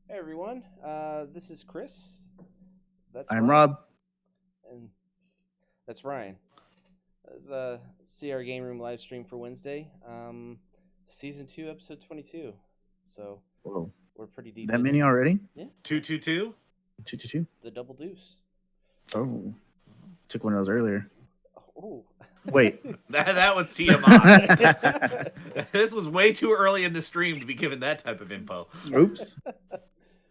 Hey everyone, this is Chris. That's I'm Ryan, Rob. and that's Ryan. Let's see our game room live stream for Wednesday, season 2, episode 22. So Whoa, we're pretty deep that in it. many already? Yeah, 222. 222. the double deuce. Oh, took one of those earlier. Oh, Wait, That was TMI. This was way too early in the stream to be given that type of info. oops.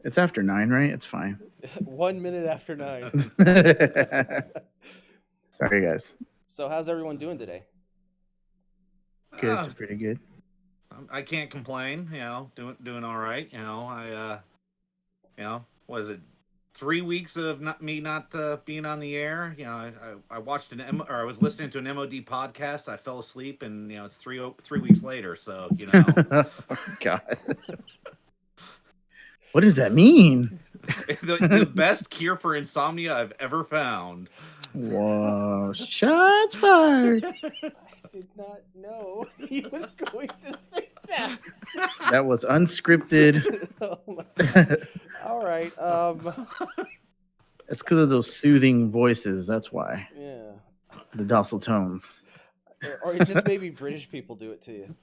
It's after 9, right? It's fine. 1 minute after 9. Sorry, guys. So how's everyone doing today? Good. Uh, It's pretty good. I can't complain. Doing all right. Was it 3 weeks of not being on the air? I watched or I was listening to an MOD podcast. I fell asleep, and it's 3 weeks later. So Oh, God. What does that mean? the best cure for insomnia I've ever found. Whoa, shots fired. I did not know he was going to say that. That was unscripted. Oh my. All right. It's because of those soothing voices. That's why. Yeah. The docile tones. Or just maybe British people do it to you.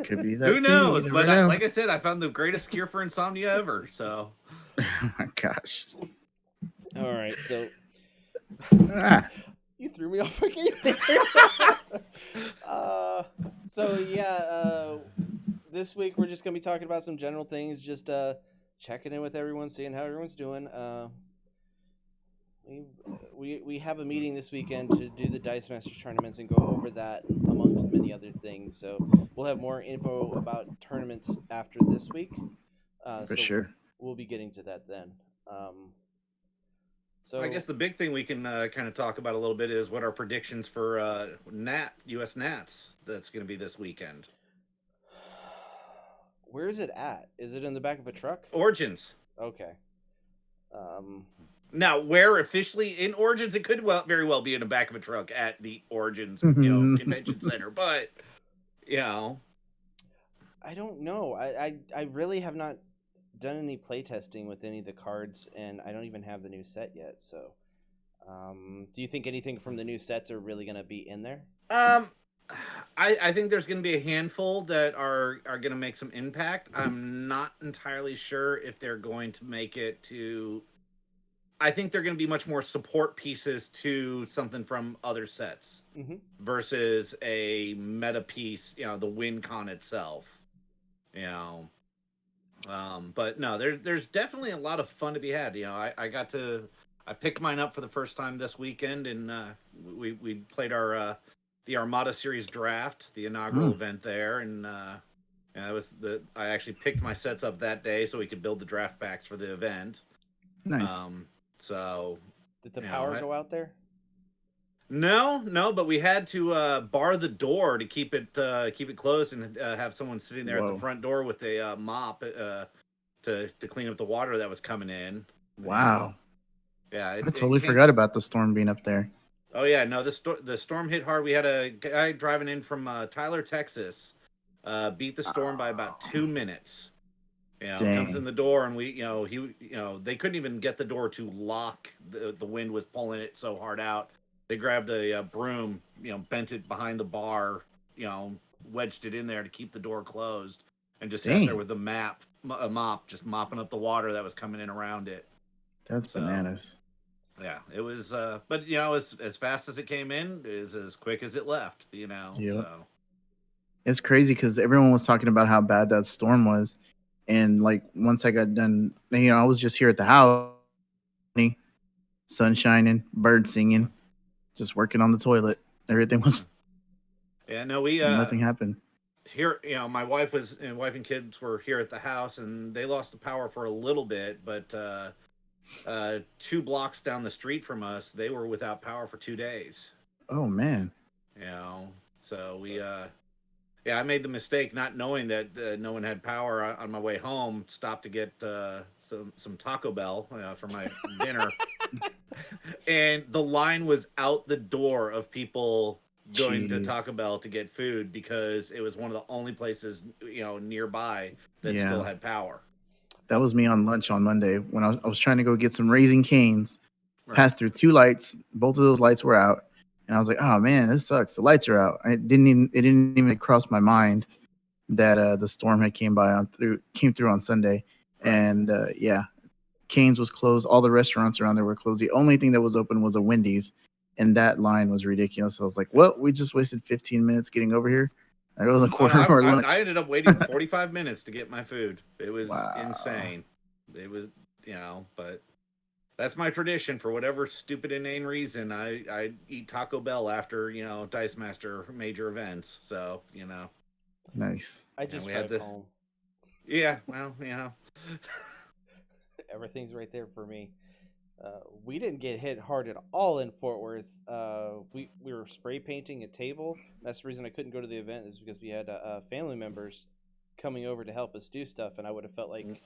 Could be that Who too. knows? You But never know. like I said, I found the greatest cure for insomnia ever. So Oh my gosh. All right. So Ah, you threw me off again. So yeah. This week we're just gonna be talking about some general things, just checking in with everyone, seeing how everyone's doing. We have a meeting this weekend to do the Dice Masters tournaments and go over that amongst many other things. So we'll have more info about tournaments after this week. for So sure. we'll be getting to that then. So I guess the big thing we can kind of talk about a little bit is what our predictions for U.S. Nats that's going to be this weekend. where is it at? Is it in the back of a truck? Origins. Okay. Um, Now, where officially in Origins, it could very well be in the back of a truck at the Origins, convention center. But I don't know. I really have not done any playtesting with any of the cards, and I don't even have the new set yet. So, do you think anything from the new sets are really going to be in there? I think there's going to be a handful that are going to make some impact. I'm not entirely sure if they're going to make it to. I think they're going to be much more support pieces to something from other sets versus a meta piece. The WinCon itself. But no, there's definitely a lot of fun to be had. I picked mine up for the first time this weekend, and we played our the Armada Series draft, the inaugural event there, and I actually picked my sets up that day so we could build the draft packs for the event. Nice. So did the power go out there? No, but we had to bar the door to keep it closed and have someone sitting there at the front door with a mop to clean up the water that was coming in. Wow. Yeah, I totally forgot about the storm being up there. Oh yeah, no, the storm hit hard. We had a guy driving in from Tyler, Texas, beat the storm by about 2 minutes. Comes in the door, and they couldn't even get the door to lock. The wind was pulling it so hard out. They grabbed a broom, bent it behind the bar, wedged it in there to keep the door closed, and just sat there with a mop, just mopping up the water that was coming in around it. That's bananas. Yeah, it was. But as fast as it came in, is as quick as it left. Yep. So it's crazy because everyone was talking about how bad that storm was, and like once I got done, I was just here at the house, sun shining, birds singing, just working on the toilet. Everything was. Yeah, no, nothing happened. Here, my wife and kids were here at the house, and they lost the power for a little bit, but 2 blocks down the street from us, they were without power for 2 days. Oh man. So we I made the mistake not knowing that no one had power on my way home. Stopped to get some Taco Bell for my dinner, and the line was out the door of people going to Taco Bell to get food because it was one of the only places nearby that still had power. That was me on lunch on Monday when I was trying to go get some Raising Cane's. Right. Passed through 2 lights. Both of those lights were out, and I was like, "Oh man, this sucks. The lights are out." It didn't even cross my mind that the storm had came through on Sunday, and yeah, Cane's was closed. All the restaurants around there were closed. The only thing that was open was a Wendy's, and that line was ridiculous. I was like, "Well, we just wasted 15 minutes getting over here. It was a quarter of our lunch." I ended up waiting 45 minutes to get my food. It was Wow. insane. It was, but that's my tradition. For whatever stupid inane reason, I eat Taco Bell after, Dice Master major events. So, Nice. I just drive home. Yeah, well, Everything's right there for me. We didn't get hit hard at all in Fort Worth. We were spray painting a table. That's the reason I couldn't go to the event, is because we had family members coming over to help us do stuff, and I would have felt like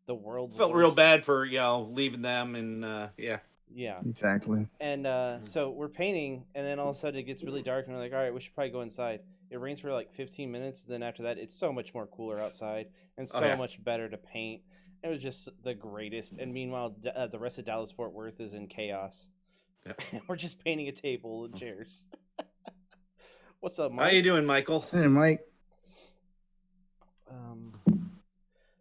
the world's felt worst. real bad for leaving them, and yeah, exactly. And so we're painting, and then all of a sudden it gets really dark, and we're like, all right, we should probably go inside. It rains for like 15 minutes, and then after that it's so much more cooler outside and so much better to paint. It was just the greatest. And meanwhile, the rest of Dallas Fort Worth is in chaos. Yeah. We're just painting a table and chairs. What's up, Mike? How you doing, Michael? Hey, Mike.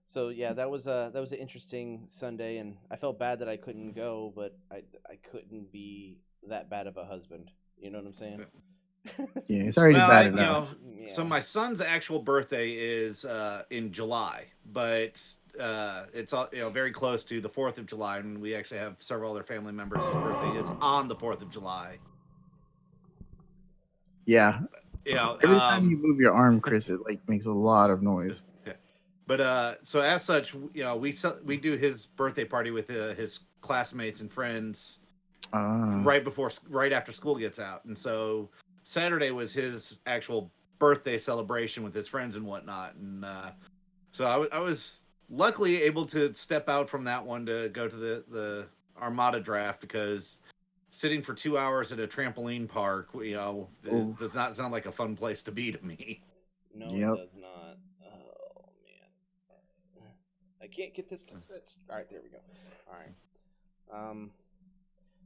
So yeah, that was an interesting Sunday, and I felt bad that I couldn't go, but I couldn't be that bad of a husband. You know what I'm saying? Yeah, it's already bad enough. So my son's actual birthday is in July, but it's very close to the 4th of July, and we actually have several other family members whose birthday is on the 4th of July. Yeah. Every time you move your arm, Chris, it makes a lot of noise. But so as such, we do his birthday party with his classmates and friends right after school gets out, and so Saturday was his actual birthday celebration with his friends and whatnot, and so I was luckily able to step out from that one to go to the Armada draft, because sitting for 2 hours at a trampoline park, does not sound like a fun place to be to me. No, It does not. Oh man, I can't get this to sit. All right, there we go. All right.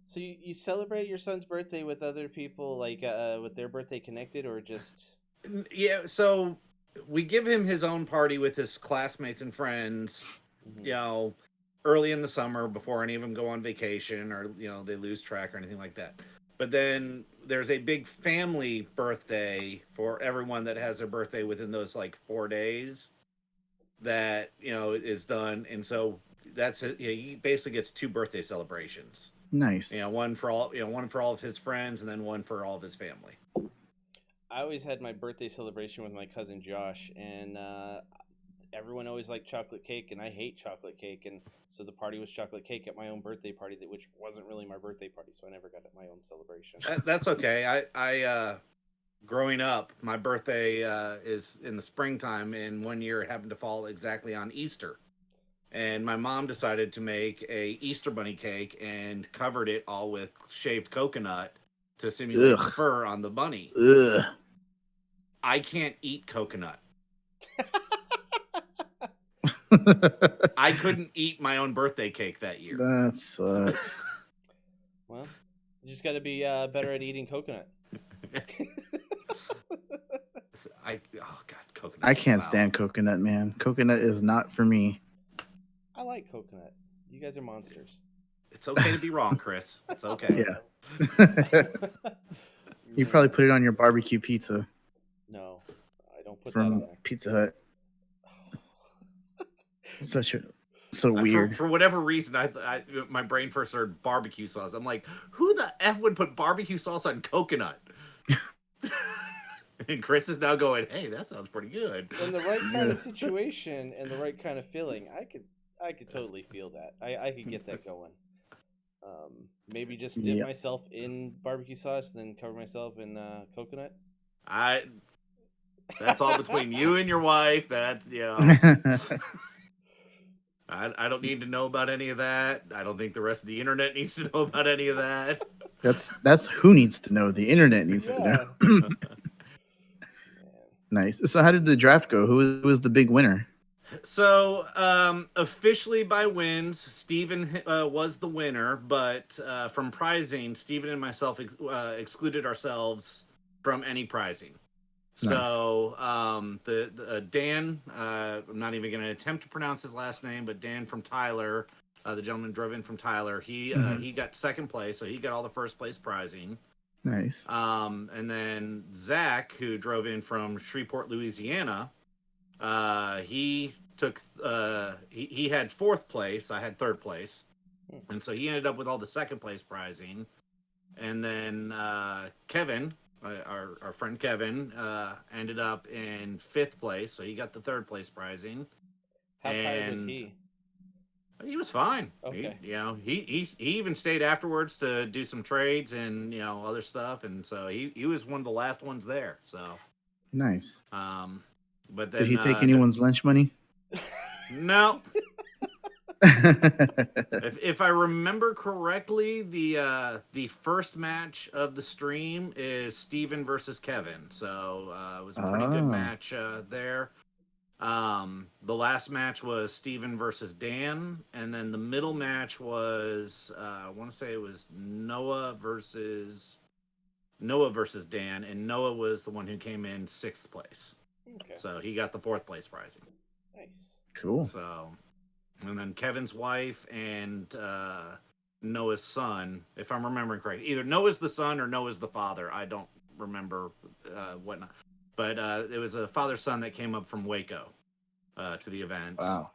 So you celebrate your son's birthday with other people, like with their birthday connected, or just? Yeah, so we give him his own party with his classmates and friends, early in the summer before any of them go on vacation or, they lose track or anything like that. But then there's a big family birthday for everyone that has their birthday within those 4 days that, is done. And so that's it. He basically gets 2 birthday celebrations. Nice. One for all of his friends, and then one for all of his family. I always had my birthday celebration with my cousin Josh, and everyone always liked chocolate cake, and I hate chocolate cake, and so the party was chocolate cake at my own birthday party, which wasn't really my birthday party, so I never got my own celebration. That's okay. I growing up, my birthday is in the springtime, and one year it happened to fall exactly on Easter. And my mom decided to make a Easter bunny cake and covered it all with shaved coconut to simulate the fur on the bunny. Ugh. I can't eat coconut. I couldn't eat my own birthday cake that year. That sucks. Well, you just got to be better at eating coconut. Coconut. I can't stand coconut, man. Coconut is not for me. I like coconut. You guys are monsters. It's okay to be wrong, Chris. It's okay. Yeah. You probably put it on your barbecue pizza. No, I don't put from that on there. Pizza Hut. So weird. For whatever reason, I my brain first heard barbecue sauce. I'm like, who the F would put barbecue sauce on coconut? And Chris is now going, hey, that sounds pretty good. In the right kind of situation and the right kind of feeling, I could totally feel that. I could get that going. Maybe just dip myself in barbecue sauce, then cover myself in coconut. That's all between you and your wife. That's I don't need to know about any of that. I don't think the rest of the internet needs to know about any of that. That's who needs to know. The internet needs to know. Nice. So how did the draft go? Who was the big winner? So, officially by wins, Steven was the winner, but from prizing, Steven and myself excluded ourselves from any prizing. Nice. So, the Dan, I'm not even going to attempt to pronounce his last name, but Dan from Tyler, the gentleman drove in from Tyler, Hmm. he got second place, so he got all the first place prizing. Nice. And then Zach, who drove in from Shreveport, Louisiana, he took he had fourth place. I had third place, Hmm. and so he ended up with all the second place prizing. And then Kevin, our friend Kevin, ended up in fifth place, so he got the third place prizing. How tired was And he? he was fine. Okay. He even stayed afterwards to do some trades and other stuff, and so he was one of the last ones there. So, Nice. um, but Did then he take anyone's lunch money? no. If I remember correctly, the first match of the stream is Steven versus Kevin. So it was a pretty good Oh, match there. The last match was Steven versus Dan, and then the middle match was I want to say it was Noah versus Dan, and Noah was the one who came in sixth place. Okay. So he got the fourth place prizing. Nice. cool. So, and then Kevin's wife and Noah's son, if I'm remembering correctly, either Noah's the son or Noah's the father. I don't remember whatnot, but it was a father son that came up from Waco to the event. Wow.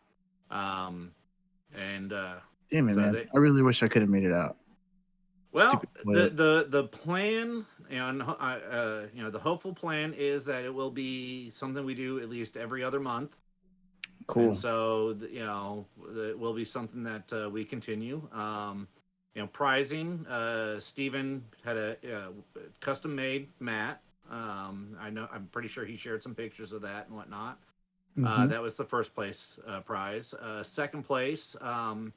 Um, and Damn it, so man. I really wish I could have made it out. well, Stupid weather. the plan, the hopeful plan is that it will be something we do at least every other month. Cool. And so, it will be something that we continue. Prizing. Steven had a custom made mat. I'm pretty sure he shared some pictures of that and whatnot. Mhm. That was the first place prize. Second place, I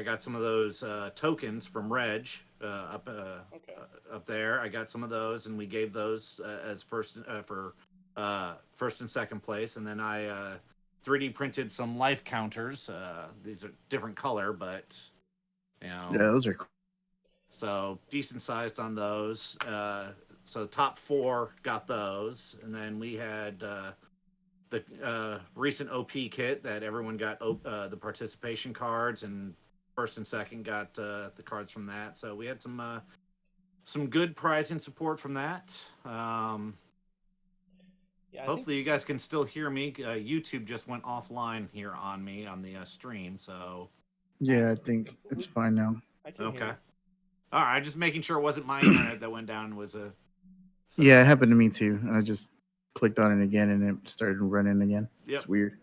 got some of those tokens from Reg Okay. up there. I got some of those, and we gave those as first for first and second place. And then I 3D printed some life counters. These are different color, but Yeah, those are cool. so decent sized on those. So top four got those, and then we had the recent OP kit that everyone got the participation cards, and first and second got the cards from that. So we had some good pricing support from that. Yeah, I think Hopefully you guys can still hear me. YouTube just went offline here on me on the stream. So Yeah, I think it's we, fine now. I can hear okay, you. all right. Just making sure it wasn't my internet that went down. Was a so Yeah, it happened to me too. I just clicked on it again and it started running again. yep. It's weird.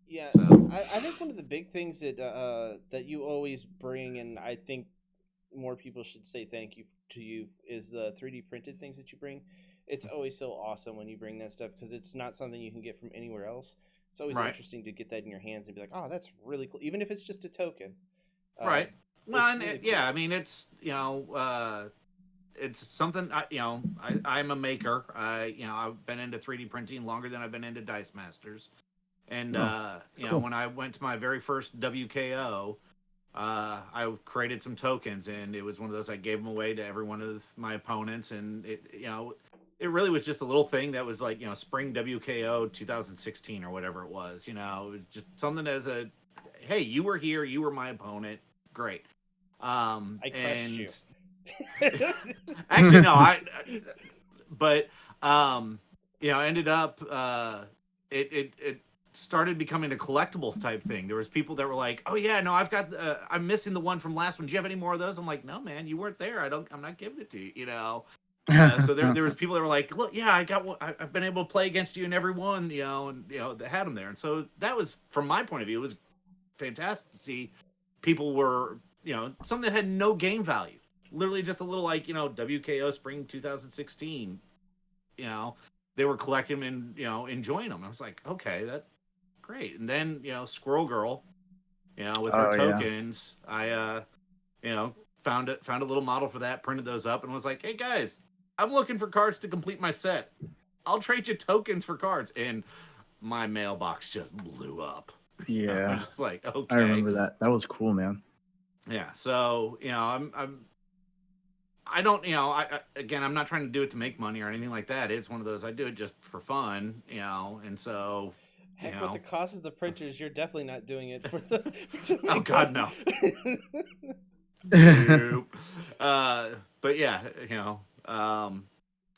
Yeah, So I think one of the big things that you always bring, and I think more people should say thank you to you, is the 3D printed things that you bring. It's always so awesome when you bring that stuff because it's not something you can get from anywhere else. It's always right. interesting to get that in your hands and be like, oh, that's really cool, even if it's just a token. Uh, Right. Well, it's and really yeah, cool. I mean, it's something. I'm a maker. I've been into 3D printing longer than I've been into Dice Masters. And Oh, cool. when I went to my very first WKO, I created some tokens, and it was one of those I gave them away to every one of my opponents, and it really was just a little thing that was like spring WKO 2016 or whatever it was. It was just something as a hey, you were here, you were my opponent, great. I crushed you. And actually, no, but ended up it started becoming a collectible type thing. There was people that were like, "Oh yeah, no, I'm missing the one from last one. Do you have any more of those?" I'm like, "No, man, you weren't there. I'm not giving it to you." So there was people that were like, "Look, yeah, I got one. I've been able to play against you in every one, and that had them there." And so that was, from my point of view, it was fantastic to see people were something that had no game value, literally just a little like WKO Spring 2016. They were collecting them and enjoying them. I was like, okay, that's great. And then Squirrel Girl, with her Oh yeah. tokens, I found a little model for that, printed those up, and was like, hey guys, I'm looking for cards to complete my set. I'll trade you tokens for cards. And my mailbox just blew up. Yeah, I was just like, okay. I remember that. That was cool, man. Yeah. So I don't, again, I'm not trying to do it to make money or anything like that. It's one of those I do it just for fun, and so. Heck, with the cost of the printers, you're definitely not doing it for the. Oh God, no. Nope. But yeah,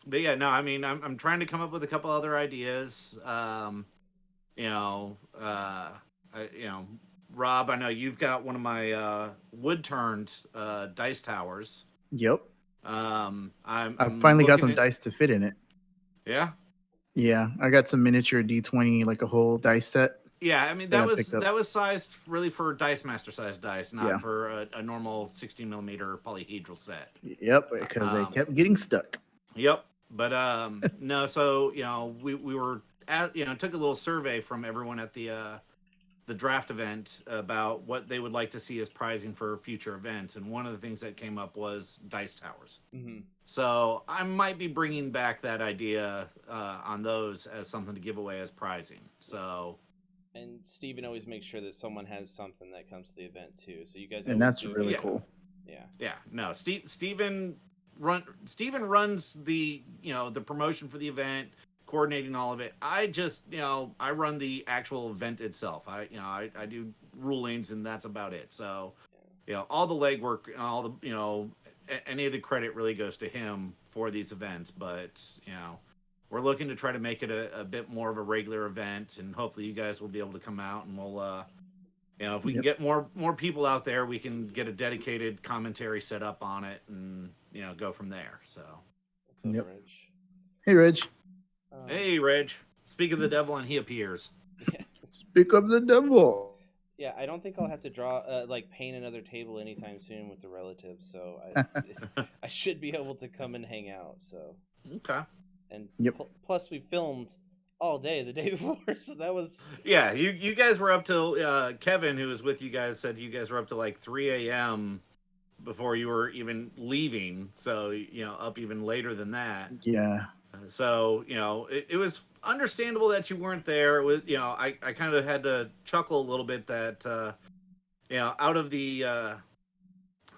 but yeah, no. I mean, I'm trying to come up with a couple other ideas. You know, Rob, I know you've got one of my wood turned dice towers. Yep. I finally got them dice to fit in it. Yeah. Yeah, I got some miniature D20, like a whole dice set. Yeah, I mean that was sized really for Dice Master size dice, not for a normal 16 millimeter polyhedral set. Yep, because they kept getting stuck. Yep, but no, so we were took a little survey from everyone at the draft event about what they would like to see as prizing for future events, and one of the things that came up was dice towers. Mm-hmm. So I might be bringing back that idea on those as something to give away as prizing. So. And Steven always makes sure that someone has something that comes to the event too. So you guys, and that's really cool. Yeah. Yeah. No, Steven runs the the promotion for the event, coordinating all of it. I just I run the actual event itself. I do rulings and that's about it. So all the legwork, all the any of the credit really goes to him for these events. But we're looking to try to make it a bit more of a regular event, and hopefully you guys will be able to come out, and we'll, if we can get more people out there, we can get a dedicated commentary set up on it, and go from there. So, what's up, Reg? Hey, Reg. Hey, Reg. Speak of the devil, and he appears. Yeah. Speak of the devil. Yeah, I don't think I'll have to draw paint another table anytime soon with the relatives, so I should be able to come and hang out. So okay. And plus, we filmed all day the day before, so that was... Yeah, you guys were up till... Kevin, who was with you guys, said you guys were up to like 3 a.m. before you were even leaving, so, up even later than that. Yeah. So, it was understandable that you weren't there. It was, I kind of had to chuckle a little bit that,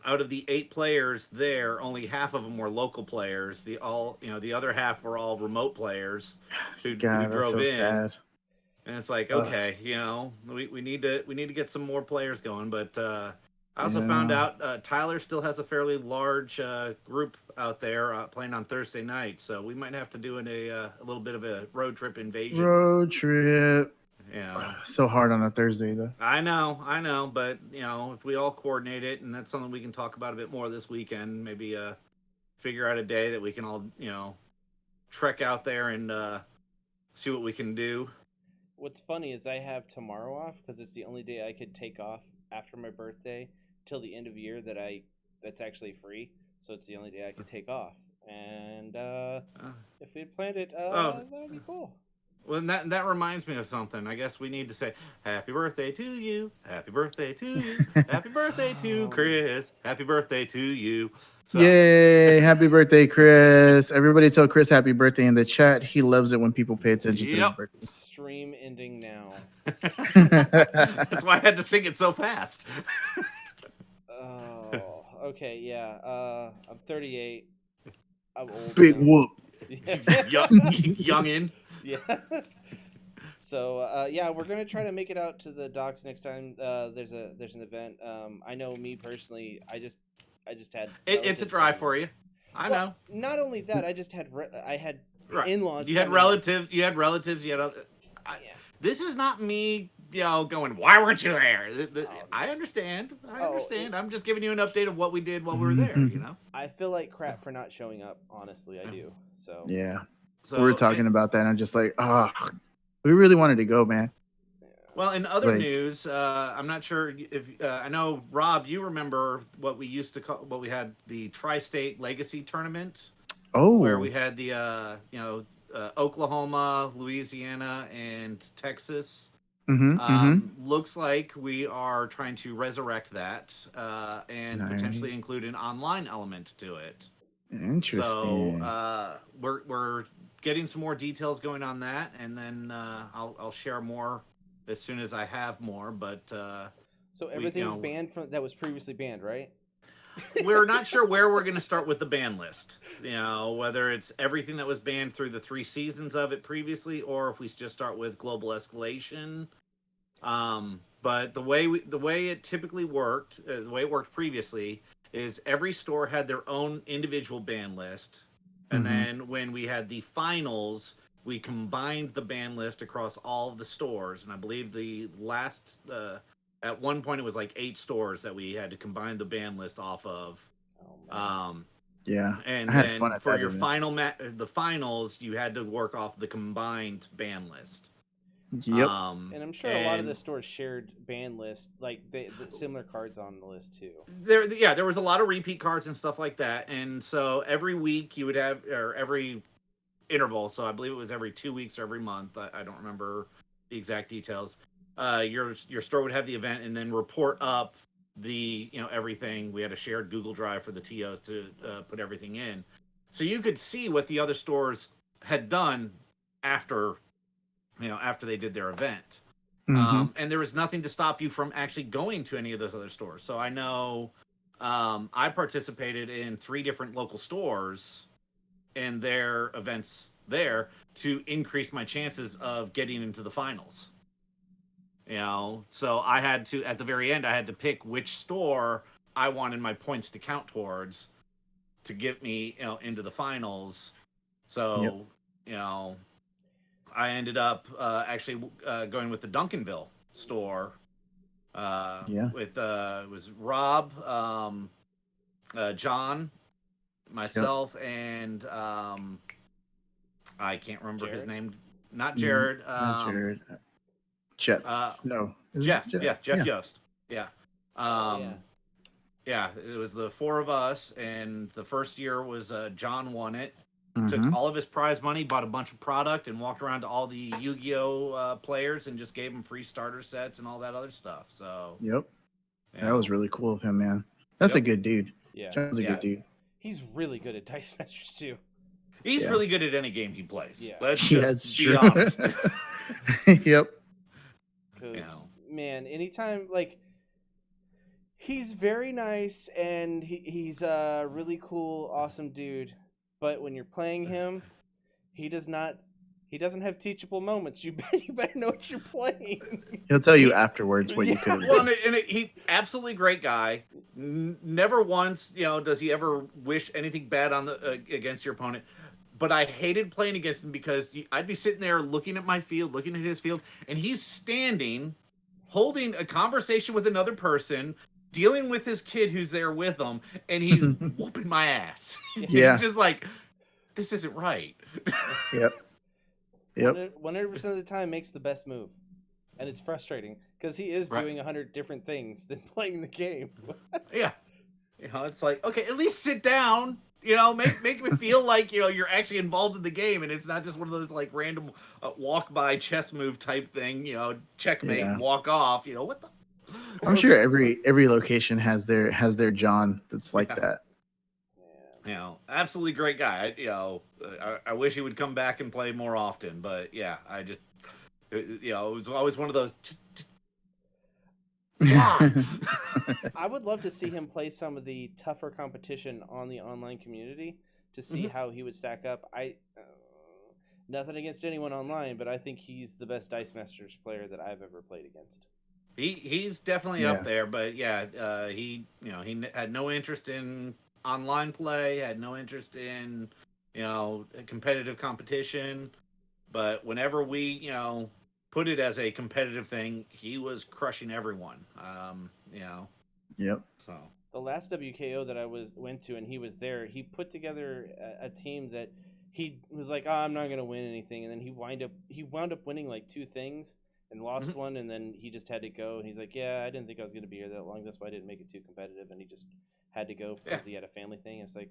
out of the 8 players there, only half of them were local players. The other half were all remote players who drove in. Sad. And it's like, okay, we need to get some more players going. But I also found out Tyler still has a fairly large group out there playing on Thursday night, so we might have to do a little bit of a road trip invasion. Road trip. Yeah. So hard on a Thursday, though. I know, but if we all coordinate it, and that's something we can talk about a bit more this weekend, maybe figure out a day that we can all trek out there and see what we can do. What's funny is I have tomorrow off because it's the only day I could take off after my birthday till the end of the year that's actually free. So it's the only day I could take off, and if we had planned it, that would be cool. Well, that reminds me of something. I guess we need to say happy birthday to you, happy birthday to you, happy birthday to Chris, happy birthday to you. So. Yay, happy birthday, Chris. Everybody tell Chris happy birthday in the chat. He loves it when people pay attention to his birthday. Stream ending now. That's why I had to sing it so fast. Oh, okay, yeah. I'm 38. I'm old. Big whoop. Youngin'. Yeah. So yeah, we're gonna try to make it out to the docks next time. There's an event. I know me personally. I just had. It's a drive for you. I know. Not only that, I just had in-laws. You had relatives. You had other. This is not me. Going. Why weren't you there? I understand. I'm just giving you an update of what we did while we were there. I feel like crap for not showing up. Honestly, I do. So yeah. So, we were talking about that, and I'm just like, we really wanted to go, man. Well, in other news, I'm not sure if I know, Rob, you remember what we used to call, what we had, the Tri-State Legacy Tournament. Oh. Where we had the, Oklahoma, Louisiana, and Texas. Looks like we are trying to resurrect that and potentially include an online element to it. Interesting. So we're getting some more details going on that, and then I'll share more as soon as I have more. But so everything's banned from that was previously banned, right? we're not sure where we're going to start with the ban list. Whether it's everything that was banned through the 3 seasons of it previously, or if we just start with global escalation. But the way it typically worked, the way it worked previously, is every store had their own individual ban list, and then when we had the finals, we combined the ban list across all of the stores. And I believe the last at one point it was like 8 stores that we had to combine the ban list off of. Yeah, and I had then fun at for that your event. the finals, you had to work off the combined ban list. Yep. And I'm sure a lot of the stores shared ban list, like the similar cards on the list too. There was a lot of repeat cards and stuff like that, and so every week you would have, or every interval. So I believe it was every 2 weeks or every month. I don't remember the exact details. Your store would have the event and then report up the everything. We had a shared Google Drive for the TOs to put everything in, so you could see what the other stores had done after after they did their event. And there was nothing to stop you from actually going to any of those other stores. So I know I participated in 3 different local stores and their events there to increase my chances of getting into the finals. So I had to, at the very end, I had to pick which store I wanted my points to count towards to get me, into the finals. So, I ended up actually going with the Duncanville store. With it was Rob, John, myself, and I can't remember Jared? His name. Not Jared. Not Jared. Jeff. No. Jeff. Jeff Yost. Yeah. Yeah, it was the 4 of us, and the first year was John won it. Took all of his prize money, bought a bunch of product, and walked around to all the Yu-Gi-Oh players and just gave them free starter sets and all that other stuff. So that was really cool of him, man. That's a good dude. Yeah, John's a good dude. He's really good at Dice Masters too. He's really good at any game he plays. Yeah. Let's that's be true. honest. Yep. Because man, anytime he's very nice and he's a really cool, awesome dude. But when you're playing him, he doesn't have teachable moments. You better know what you're playing. He'll tell you afterwards what you could have done. Well, and he absolutely great guy. Never once, does he ever wish anything bad on the against your opponent. But I hated playing against him because I'd be sitting there looking at my field, looking at his field, and he's standing, holding a conversation with another person, dealing with his kid who's there with him, and he's whooping my ass. Yeah. He's just like, this isn't right. Yep. 100% of the time makes the best move. And it's frustrating because he is doing 100 different things than playing the game. Yeah. It's like, okay, at least sit down. Make me feel like you're actually involved in the game, and it's not just one of those like random walk by chess move type thing. Checkmate and walk off. What the? I'm sure every location has their John that's like that. Absolutely great guy. I wish he would come back and play more often, but I just it was always one of those. I would love to see him play some of the tougher competition on the online community to see how he would stack up. Nothing against anyone online, but I think he's the best Dice Masters player that I've ever played against. He's definitely up there, but he had no interest in online play, had no interest in competitive competition, but whenever we put it as a competitive thing, he was crushing everyone. Yep. So the last WKO that I went to and he was there, he put together a team that he was like, I'm not gonna win anything, and then he wound up winning like 2 things and lost one, and then he just had to go, and he's like, I didn't think I was gonna be here that long, that's why I didn't make it too competitive, and he just had to go because he had a family thing. It's like,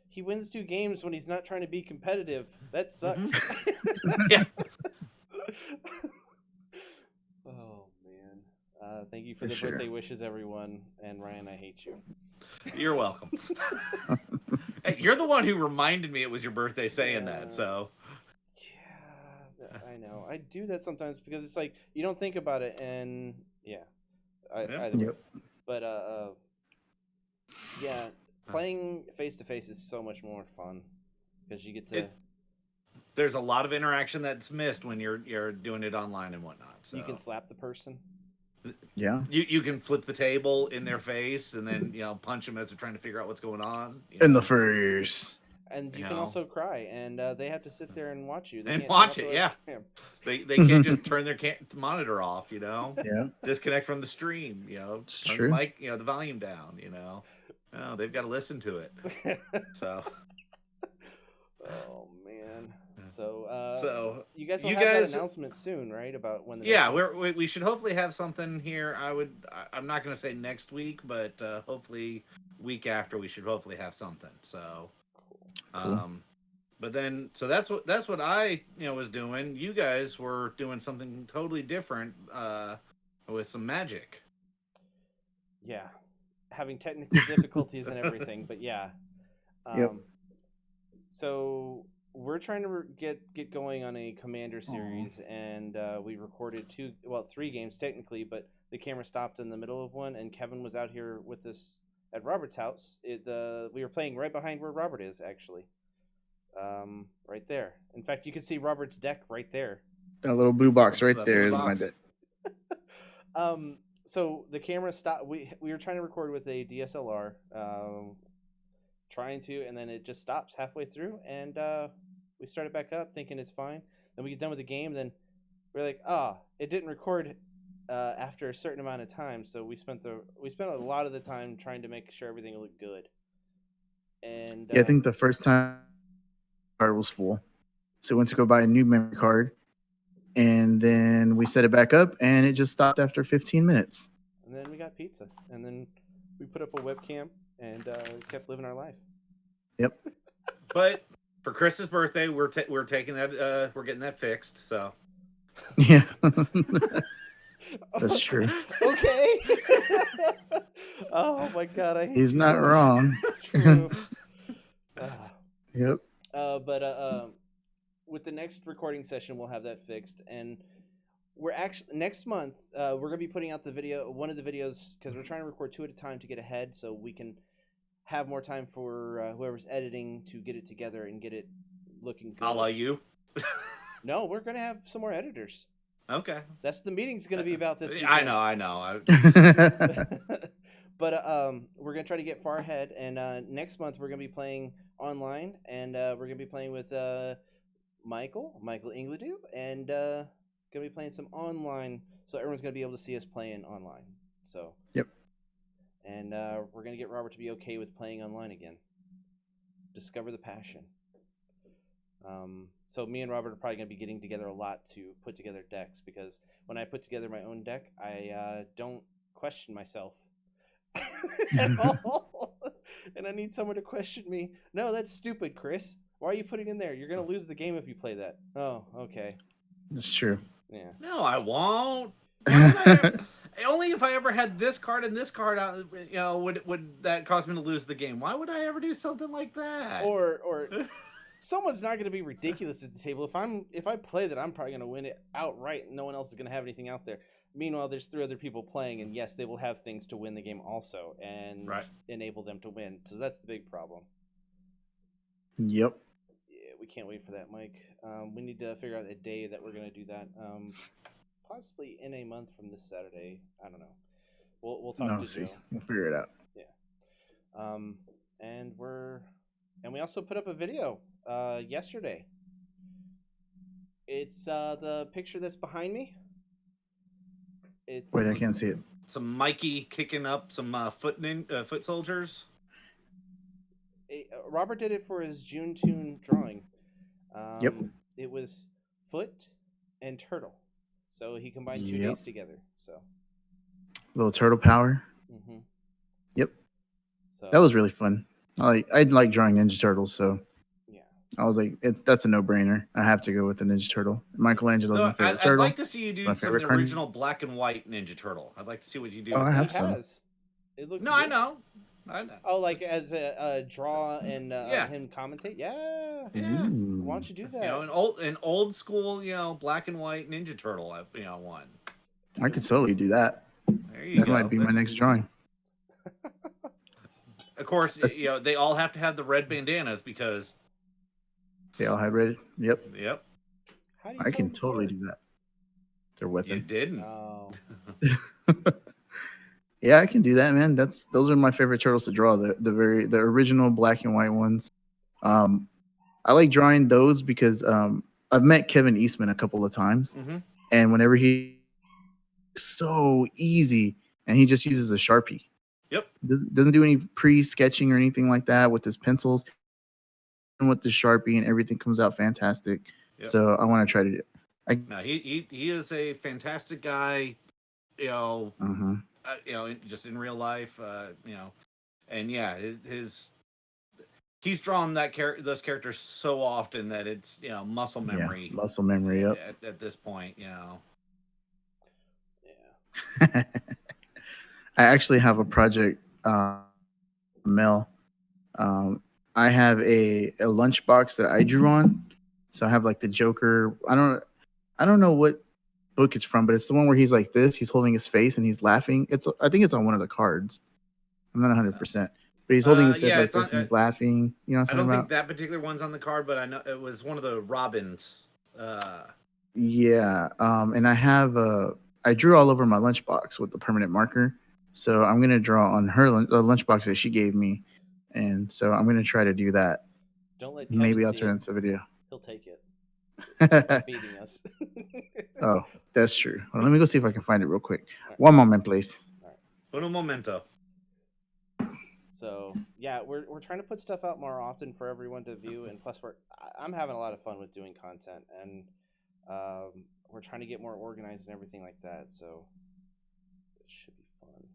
he wins 2 games when he's not trying to be competitive. That sucks. Yeah. Oh man, thank you for the birthday wishes, everyone, and Ryan, I hate you. You're welcome. Hey, you're the one who reminded me it was your birthday saying that, so. Yeah, I know. I do that sometimes because it's like you don't think about it, and yeah, either way. Yep. But yeah, playing face to face is so much more fun because you get to. There's a lot of interaction that's missed when you're doing it online and whatnot. So. You can slap the person. Yeah. You can flip the table in their face and then punch them as they're trying to figure out what's going on. In the face. And you can also cry, and they have to sit there and watch you. They and can't watch it, yeah. They can't just turn their monitor off, Yeah. Disconnect from the stream, It's turn true. the mic, the volume down, No, they've got to listen to it. So. Oh man. So you guys will you have guys, that announcement soon, right? About when the we should hopefully have something here. I'm not going to say next week, but hopefully week after we should hopefully have something. So Cool. But then so that's what I was doing. You guys were doing something totally different with some magic. Yeah. Having technical difficulties and everything, but yeah. Yep. So we're trying to get going on a Commander series, and we recorded 3 games technically, but the camera stopped in the middle of one, and Kevin was out here with us at Robert's house. We were playing right behind where Robert is, actually. Right there. In fact, you can see Robert's deck right there. That little blue box right there is my deck. So the camera stopped. We were trying to record with a DSLR. And then it just stops halfway through, and we started back up thinking it's fine. Then we get done with the game, then we're like, it didn't record after a certain amount of time, so we spent a lot of the time trying to make sure everything looked good. And I think the first time the card was full, so we went to go buy a new memory card, and then we set it back up, and it just stopped after 15 minutes. And then we got pizza, and then we put up a webcam and kept living our life. Yep. But for Chris's birthday, we're taking that. We're getting that fixed. So. Yeah. That's true. Okay. Oh my God, I hate He's not so wrong. True. Yep. But with the next recording session, we'll have that fixed, and we're actually next month. We're gonna be putting out one of the videos, because we're trying to record 2 at a time to get ahead, so we can have more time for whoever's editing to get it together and get it looking good. A la you? No, we're gonna have some more editors. Okay. That's the meeting's gonna be about this weekend. I know. But we're gonna try to get far ahead, and next month we're gonna be playing online, and we're gonna be playing with Michael Ingledew, and gonna be playing some online, so everyone's gonna be able to see us playing online. So. Yep. And we're gonna get Robert to be okay with playing online again. Discover the passion. So me and Robert are probably gonna be getting together a lot to put together decks, because when I put together my own deck, I don't question myself at all, and I need someone to question me. No, that's stupid, Chris. Why are you putting in there? You're gonna lose the game if you play that. Oh, okay. That's true. Yeah. No, I won't. Only if I ever had this card and this card out, would that cause me to lose the game. Why would I ever do something like that? Or someone's not going to be ridiculous at the table. If I play that, I'm probably going to win it outright, and no one else is going to have anything out there. Meanwhile, there's 3 other people playing, and yes, they will have things to win the game also, and enable them to win. So that's the big problem. Yep. Yeah, we can't wait for that, Mike. We need to figure out a day that we're going to do that. Possibly in a month from this Saturday. I don't know. We'll talk to Joe. We'll figure it out. Yeah. And we also put up a video yesterday. It's the picture that's behind me. Wait, I can't see it. Some Mikey kicking up some foot soldiers. Robert did it for his June Tune drawing. Yep. It was foot and turtle. So he combined 2 days together. So little turtle power. Mm-hmm. Yep. So that was really fun. I like drawing Ninja Turtles, so yeah. I was like, that's a no-brainer. I have to go with the Ninja Turtle. Michelangelo's my favorite turtle. I'd like to see you do some original black and white Ninja Turtle. I'd like to see what you do. Oh, I have some. It looks. No, good. I know. Oh, like as a draw and Yeah. him commentate. Yeah. Yeah. Why don't you do that? You know, an old school, you know, black and white Ninja Turtle, you know, one. I could totally do that. There you That go. might be my next drawing. Of course, you know, they all have to have the red bandanas because they all had red. Yep. Yep. How do you I tell can them totally apart? do that. Their You weapon. didn't. Oh. Yeah, I can do that, man. Those are my favorite turtles to draw. The original black and white ones. I like drawing those because I've met Kevin Eastman a couple of times, and whenever he so easy, and he just uses a Sharpie. Yep. Doesn't do any pre-sketching or anything like that with his pencils, and with the Sharpie, and everything comes out fantastic. Yep. So I want to try to do. No, he is a fantastic guy. You know, you know, just in real life, you know, and yeah, he's drawn those characters so often that it's, you know, muscle memory. Yeah, muscle memory. Yep. At this point, you know. Yeah. I actually have a project, Mel. I have a lunchbox that I drew on. So I have like the Joker. I don't know what book it's from, but it's the one where he's like this. He's holding his face and he's laughing. I think it's on one of the cards. I'm not 100%, but he's holding his face like this and he's laughing. You know what I'm talking about? I don't think that particular one's on the card, but I know it was one of the Robins. Yeah, and I drew all over my lunchbox with the permanent marker. So I'm gonna draw on her lunchbox that she gave me, and so I'm gonna try to do that. Don't let Kevin maybe I'll see turn it. into a video. He'll take it. By beating us. Oh, that's true. Well, let me go see if I can find it real quick. Right. One moment, please. All right. Uno momento. So yeah, we're trying to put stuff out more often for everyone to view, and plus I'm having a lot of fun with doing content, and we're trying to get more organized and everything like that. So it should be fun.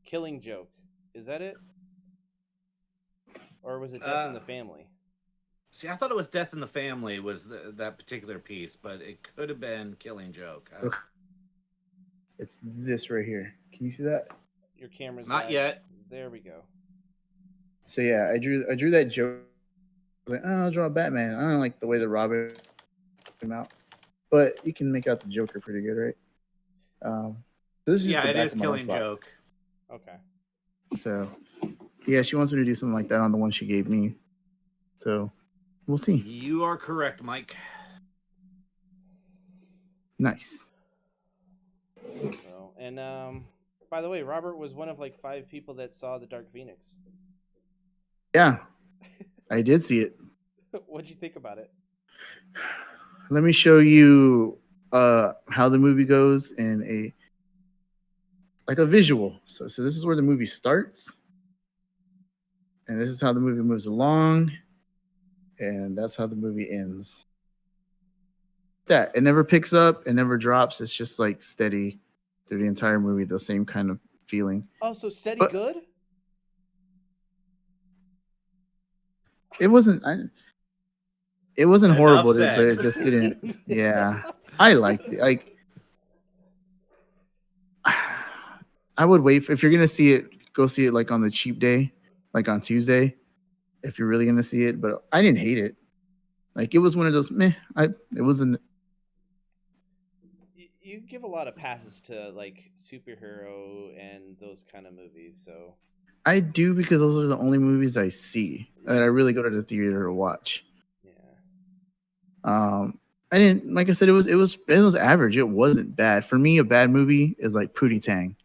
Killing Joke, is that it, or was it Death in the Family? See, I thought it was Death in the Family was that particular piece, but it could have been Killing Joke. It's this right here. Can you see that? Your camera's not yet. There we go. So yeah, I drew that joke. I was like, oh, I'll draw Batman. I don't like the way the Robin came out, but you can make out the Joker pretty good, right? This is just the back of my Killing Joke. Okay. So yeah, she wants me to do something like that on the one she gave me. So we'll see. You are correct, Mike. Nice. So, and by the way, Robert was one of like 5 people that saw the Dark Phoenix. Yeah, I did see it. What'd you think about it? Let me show you how the movie goes in a visual. So this is where the movie starts, and this is how the movie moves along, and that's how the movie ends. That it never picks up, it never drops. It's just like steady through the entire movie, the same kind of feeling. Oh, so steady good? It wasn't horrible, but it just didn't. Yeah, I liked it. Like, I would wait if you're gonna see it. Go see it like on the cheap day, like on Tuesday, if you're really gonna see it. But I didn't hate it. Like, it was one of those meh. It wasn't. You give a lot of passes to like superhero and those kind of movies, so. I do, because those are the only movies I see that I really go to the theater to watch. Yeah. I didn't, like I said, it was average. It wasn't bad. For me, a bad movie is like Pootie Tang.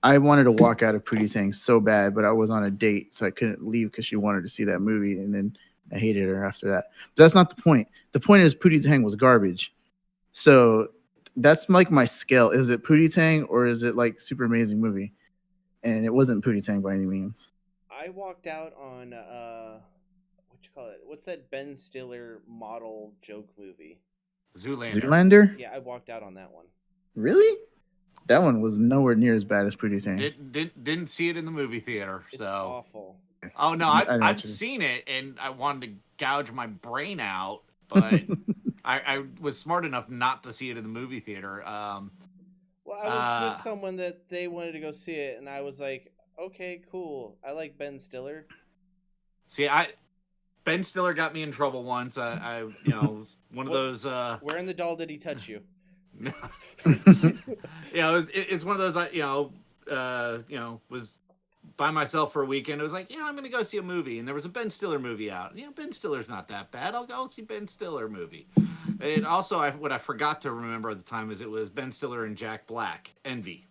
I wanted to walk out of Pootie Tang so bad, but I was on a date, so I couldn't leave because she wanted to see that movie, and then I hated her after that. But that's not the point. The point is Pootie Tang was garbage. So that's like my scale. Is it Pootie Tang or is it like super amazing movie? And it wasn't Pootie Tang by any means. I walked out on what you call it? What's that Ben Stiller model joke movie? Zoolander? Yeah, I walked out on that one. Really? That one was nowhere near as bad as Pootie Tang. Didn't see it in the movie theater. It's awful. Oh no, I've seen it and I wanted to gouge my brain out, but I was smart enough not to see it in the movie theater. Well, I was with someone that they wanted to go see it, and I was like, okay, cool. I like Ben Stiller. See, Ben Stiller got me in trouble once. One of What? those. Where in the doll did he touch you? It's one of those. Was by myself for a weekend. It was like, yeah, I'm gonna go see a movie, and there was a Ben Stiller movie out. Ben Stiller's not that bad. I'll go see Ben Stiller movie. And also, what I forgot to remember at the time is it was Ben Stiller and Jack Black. Envy.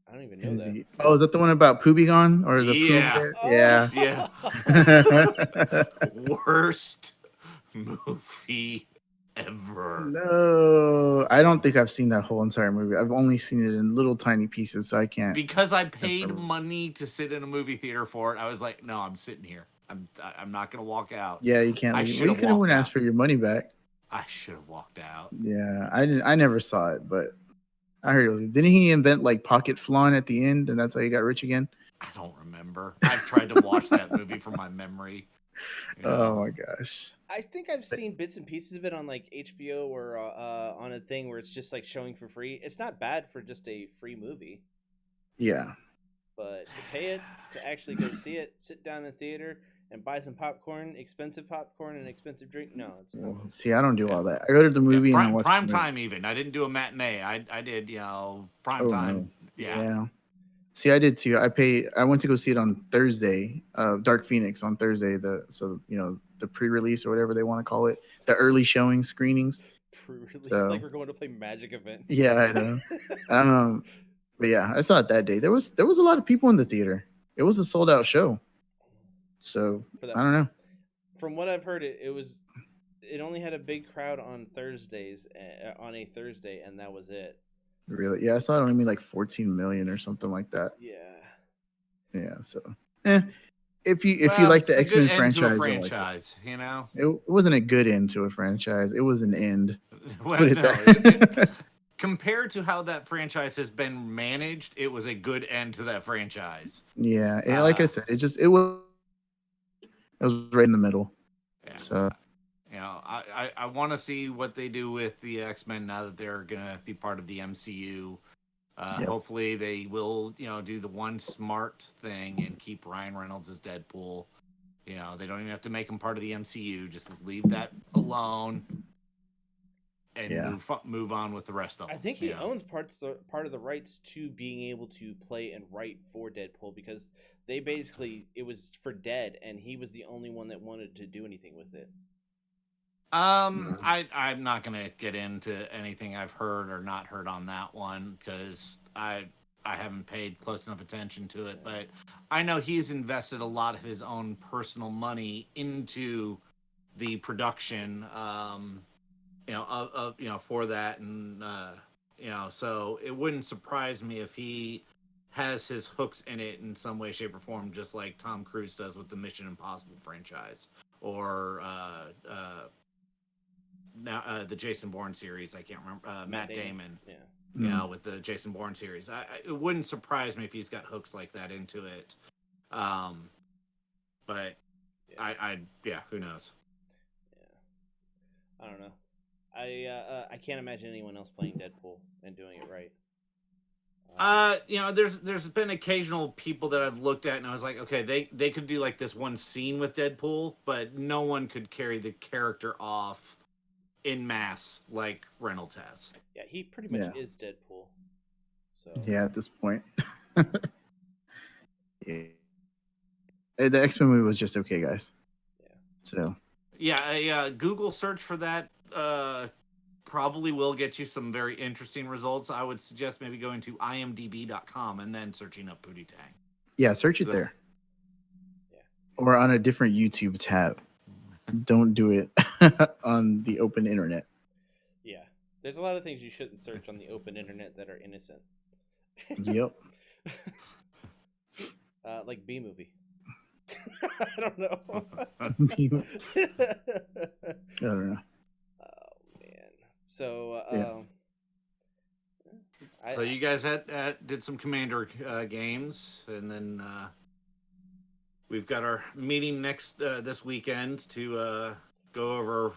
I don't even know that. Oh, is that the one about Poobie or the Poob Yeah. Bear? Oh. Yeah. Yeah. Worst movie ever. No, I don't think I've seen that whole entire movie. I've only seen it in little tiny pieces, so I can't. Because I paid money to sit in a movie theater for it, I was like, no, I'm sitting here. I'm not gonna walk out. Yeah, you can't leave. Well, you could have asked for your money back. I should have walked out. Yeah, I didn't. I never saw it, but I heard it was. Didn't he invent like pocket flan at the end, and that's how he got rich again? I don't remember. I've tried to watch that movie from my memory. Oh my gosh. I think I've seen bits and pieces of it on like HBO or on a thing where it's just like showing for free. It's not bad for just a free movie. Yeah. But to pay it, to actually go see it, sit down in a theater and buy some popcorn, expensive popcorn and expensive drink, no, it's not. Well, see, I don't do all that. I go to the movie and I watch prime time even. I didn't do a matinee. I did, prime time. No. Yeah. See, I did too. I went to go see it on Thursday, Dark Phoenix on Thursday. The pre-release or whatever they want to call it, the early showing screenings. Pre-release, like we're going to play Magic event. Yeah, I know. But yeah, I saw it that day. There was a lot of people in the theater. It was a sold out show. So I don't know. From what I've heard, it only had a big crowd on Thursdays, on a Thursday, and that was it. Really? Yeah, I saw it only like 14 million or something like that. Yeah. So, if you like the X-Men franchise, it wasn't a good end to a franchise. It was an end. Compared to how that franchise has been managed, it was a good end to that franchise. Yeah, like I said, it was right in the middle. Yeah. So, I want to see what they do with the X-Men now that they're gonna be part of the MCU. Hopefully, they will do the one smart thing and keep Ryan Reynolds as Deadpool. They don't even have to make him part of the MCU. Just leave that alone. And move on with the rest of them. I think he owns part of the rights to being able to play and write for Deadpool because they basically it was for Dead and he was the only one that wanted to do anything with it. I'm not gonna get into anything I've heard or not heard on that one because I haven't paid close enough attention to it, but I know he's invested a lot of his own personal money into the production. For that, and so it wouldn't surprise me if he has his hooks in it in some way, shape, or form, just like Tom Cruise does with the Mission Impossible franchise, or now the Jason Bourne series. I can't remember Matt Damon. Yeah, with the Jason Bourne series. It wouldn't surprise me if he's got hooks like that into it. But who knows? Yeah, I don't know. I can't imagine anyone else playing Deadpool and doing it right. There's been occasional people that I've looked at and I was like, okay, they could do like this one scene with Deadpool, but no one could carry the character off in mass like Reynolds has. Yeah, he pretty much is Deadpool. So yeah, at this point. Yeah. The X-Men movie was just okay, guys. Yeah. So yeah, Google search for that probably will get you some very interesting results. I would suggest maybe going to imdb.com and then searching up Pootie Tang. Yeah, search it there. Yeah. Or on a different YouTube tab. Don't do it on the open internet. Yeah. There's a lot of things you shouldn't search on the open internet that are innocent. Yep. Like B-movie. I don't know. I don't know. Oh man. So so you guys did some Commander games, and then we've got our meeting next this weekend to go over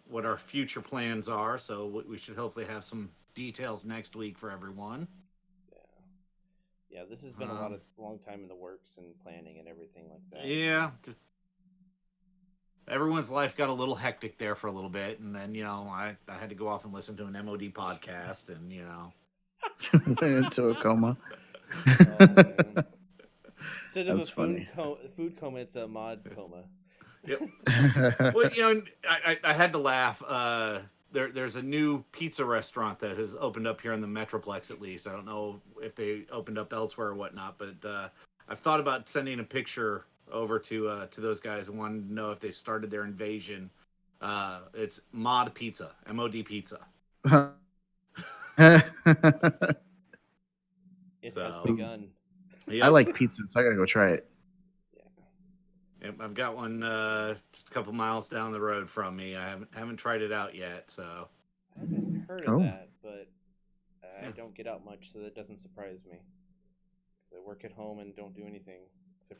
what our future plans are. So we should hopefully have some details next week for everyone. Yeah, this has been a long time in the works and planning and everything like that. Yeah, just everyone's life got a little hectic there for a little bit, and then I had to go off and listen to an MOD podcast, and Went into a coma. Oh, man. Instead of That's funny. food coma, it's a mod coma. Yep. Well, I had to laugh. There's a new pizza restaurant that has opened up here in the Metroplex, at least. I don't know if they opened up elsewhere or whatnot, but I've thought about sending a picture over to those guys and wanted to know if they started their invasion. It's Mod Pizza, MOD Pizza. It has begun. Yep. I like pizza, so I gotta go try it. Yep, I've got one just a couple miles down the road from me. I haven't tried it out yet, so I haven't heard of that, but I don't get out much, so that doesn't surprise me. Because I work at home and don't do anything.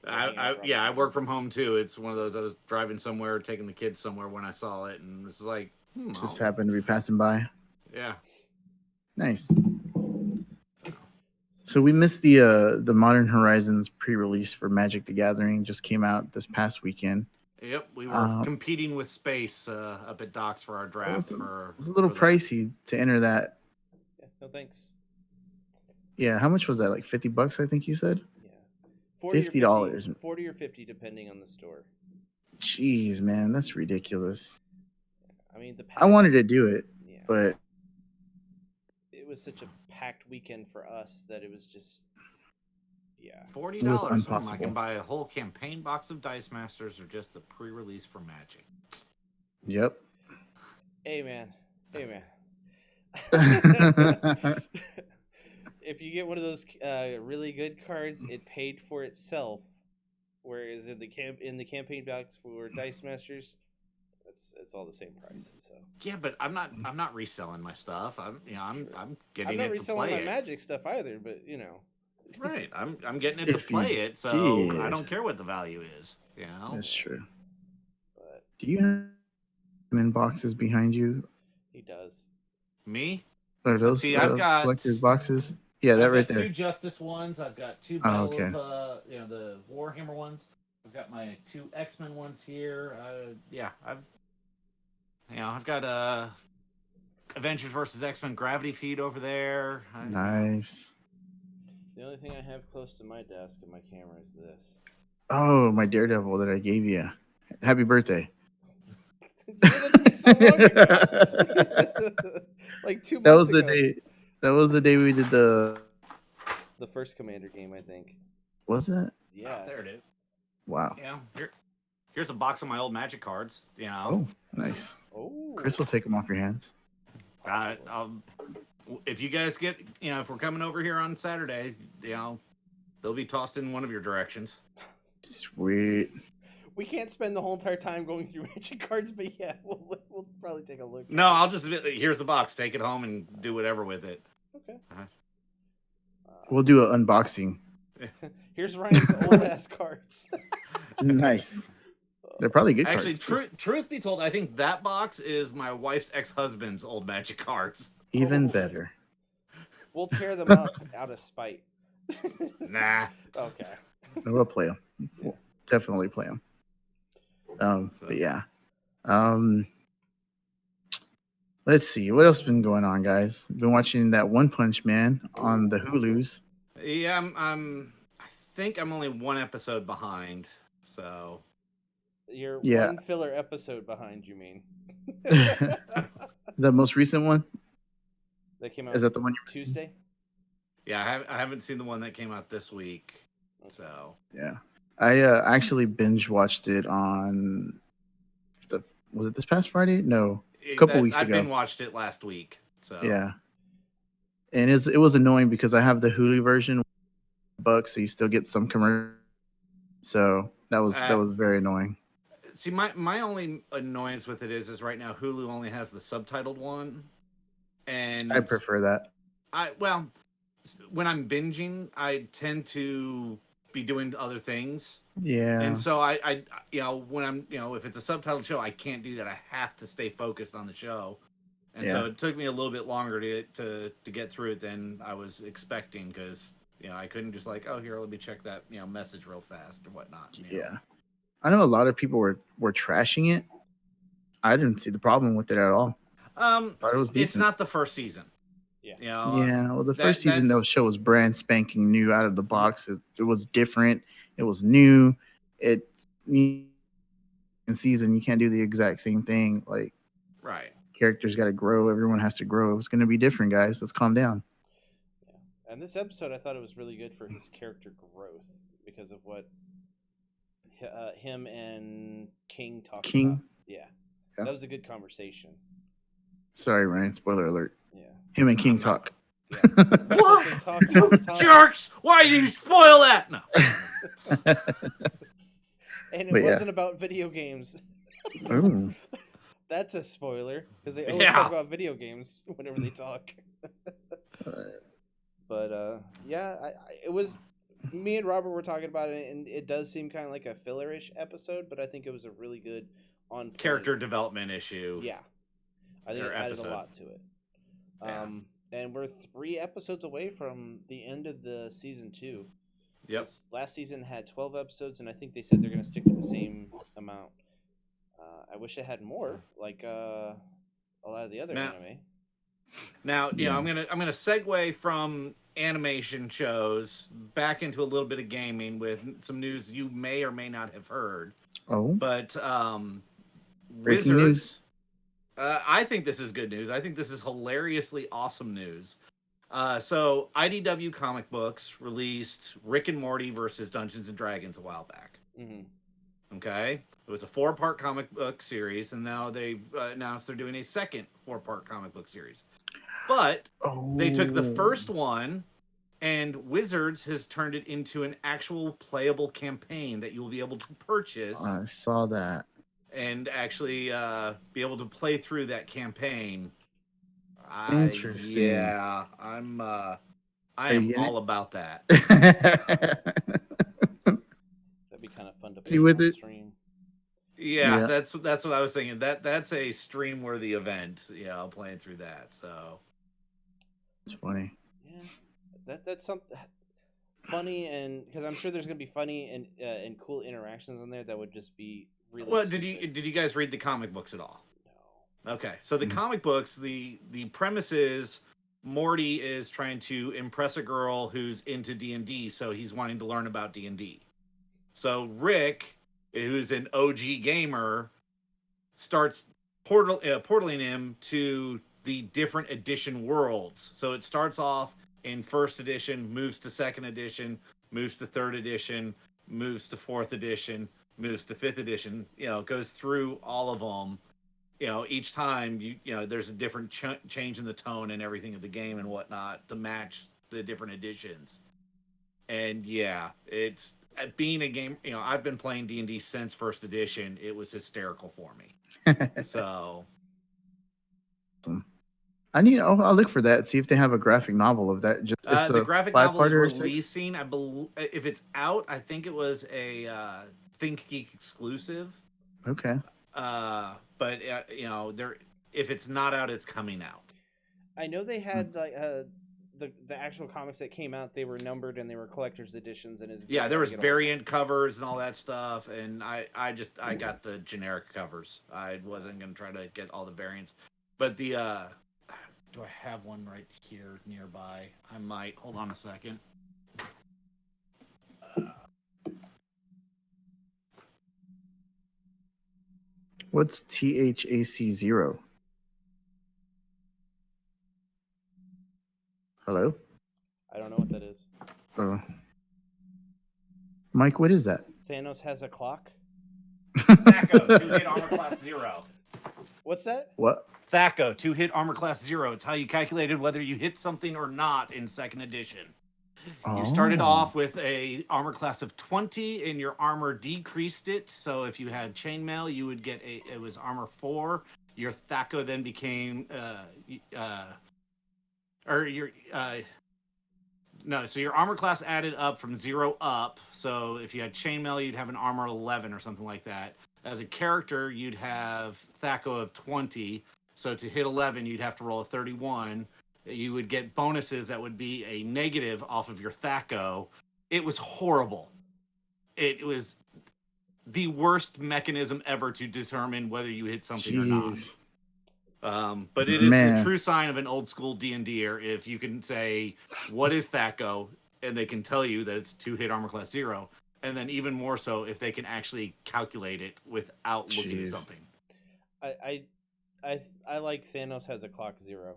I work from home too. It's one of those. I was driving somewhere, taking the kids somewhere when I saw it, and it was like, just happened to be passing by. Yeah, nice. So we missed the Modern Horizons pre-release for Magic: The Gathering. Just came out this past weekend. Yep, we were competing with Space up at Docks for our draft. It was a little pricey to enter that. Yeah, no thanks. Yeah, how much was that? Like $50, I think you said. Yeah, $50. 40 or 50, depending on the store. Jeez, man, that's ridiculous. I mean, I wanted to do it, but it was such a packed weekend for us that it was just, $40. It was impossible. I can buy a whole campaign box of Dice Masters or just the pre-release for Magic. Yep. Hey man. If you get one of those really good cards, it paid for itself. Whereas in the campaign box for Dice Masters, it's all the same price. So yeah, but I'm not reselling my stuff. I'm getting I'm not it reselling to play my it. Magic stuff either. But right, I'm getting it to play it, so I don't care what the value is. That's true. But do you have in boxes behind you? He does. Me? Are those I've got collector's boxes? Yeah, that right there. 2 Justice ones. I've got 2 Battle of the Warhammer ones. I've got my 2 XMen ones here. I've got Avengers versus X-Men Gravity Feed over there. Nice. The only thing I have close to my desk and my camera is this. Oh, my Daredevil that I gave you. Happy birthday. So long ago. Like 2 months ago. That was the day. That was the day we did the first Commander game, I think. Was it? Yeah. Oh, there it is. Wow. Yeah. Here's a box of my old Magic cards. Oh, nice. Oh. Chris will take them off your hands. If you guys get, if we're coming over here on Saturday, they'll be tossed in one of your directions. Sweet. We can't spend the whole entire time going through Magic cards, but yeah, we'll probably take a look. No, I'll just here's the box. Take it home and do whatever with it. Okay. We'll do an unboxing. Here's Ryan's old ass cards. Nice. They're probably good cards. Actually, truth be told, I think that box is my wife's ex-husband's old Magic cards. Even better. We'll tear them up out of spite. Nah. Okay. We'll play them. We'll definitely play them. But yeah. Let's see. What else has been going on, guys? Been watching that One Punch Man on the Hulus. Yeah, I think I'm only 1 episode behind, so... You're one filler episode behind, you mean? The most recent one? That came out Is that the one Tuesday? Yeah, I haven't seen the one that came out this week, so... Yeah. I actually binge watched it on... Was it this past Friday? No. A couple weeks ago. I binge watched it last week, so... Yeah. And it was annoying because I have the Hulu version, bucks, so you still get some commercial. So that was very annoying. See, my only annoyance with it is right now Hulu only has the subtitled one, and I prefer that. When I'm binging, I tend to be doing other things. Yeah. And so I when I'm if it's a subtitled show, I can't do that. I have to stay focused on the show. And so it took me a little bit longer to get through it than I was expecting because I couldn't just like, oh, here, let me check that message real fast or whatnot. Yeah, I know a lot of people were trashing it. I didn't see the problem with it at all. Thought it was decent. It's not the first season. Yeah. Yeah. Well, the first season the show was brand spanking new out of the box. It was different. It was new. In season, you can't do the exact same thing. Like, right. Characters got to grow. Everyone has to grow. It's going to be different, guys. Let's calm down. Yeah. And this episode, I thought it was really good for his character growth because of what him and King talked about. Yeah. That was a good conversation. Sorry, Ryan. Spoiler alert. Yeah. Him and King talk. Yeah. What? They talk all the time. Jerks! Why do you spoil that? No. And it wasn't about video games. Ooh. That's a spoiler because they always talk about video games whenever they talk. But it was me and Robert were talking about it, and it does seem kind of like a fillerish episode, but I think it was a really good on character development issue. Yeah, I think it added a lot to it. And we're 3 episodes away from the end of the season 2. Yep. This last season had 12 episodes, and I think they said they're going to stick with the same amount. I wish it had more, like a lot of the other anime. Now, I'm gonna segue from animation shows back into a little bit of gaming with some news you may or may not have heard. Oh, but breaking news. I think this is good news. I think this is hilariously awesome news. So IDW Comic Books released Rick and Morty versus Dungeons and Dragons a while back. Mm-hmm. Okay, it was a 4-part comic book series, and now they've announced they're doing a second 4-part comic book series. But they took the first one, and Wizards has turned it into an actual playable campaign that you will be able to purchase. I saw that. And actually be able to play through that campaign. Interesting. Yeah, I am all about that. That'd be kind of fun to play with it. Stream. Yeah, that's what I was thinking. That's a stream-worthy event. Playing through that. So it's funny. Yeah, that's something funny, and because I'm sure there's gonna be funny and cool interactions on there that would just be really. Well, did you guys read the comic books at all? No. Okay, so the comic books, the premise is Morty is trying to impress a girl who's into D&D, so he's wanting to learn about D&D. So Rick, who's an OG gamer, starts portaling him to the different edition worlds. So it starts off in 1st edition, moves to 2nd edition, moves to 3rd edition, moves to 4th edition, moves to 5th edition. Goes through all of them. Each time there's a different change in the tone and everything of the game and whatnot to match the different editions. And it's being a game. I've been playing D&D since 1st edition. It was hysterical for me. So I'll look for that. See if they have a graphic novel of that. Just the graphic novel is releasing. I believe if it's out, I think it was a Think Geek exclusive. Okay. But if it's not out, it's coming out. I know they had like the actual comics that came out. They were numbered and they were collector's editions, and there was variant covers and all that stuff. And I got the generic covers. I wasn't gonna try to get all the variants, but the do I have one right here nearby? I might. Hold on a second. What's THAC0? Hello? I don't know what that is. Mike, what is that? Thanos has a clock? Thaco, 2-hit armor class 0. What's that? What? Thaco, 2-hit armor class 0. It's how you calculated whether you hit something or not in 2nd edition. You started off with a armor class of 20, and your armor decreased it. So if you had chainmail, you would get it was armor 4. Your Thaco then became so your armor class added up from 0 up. So if you had chainmail, you'd have an armor 11 or something like that. As a character, you'd have Thaco of 20. So to hit 11, you'd have to roll a 31. You would get bonuses that would be a negative off of your THAC0. It was horrible. It was the worst mechanism ever to determine whether you hit something or Jeez. not. But it is the true sign of an old school D&Der if you can say, what is THAC0? And they can tell you that it's 2-hit armor class 0. And then even more so if they can actually calculate it without looking at something. I like Thanos has a clock 0.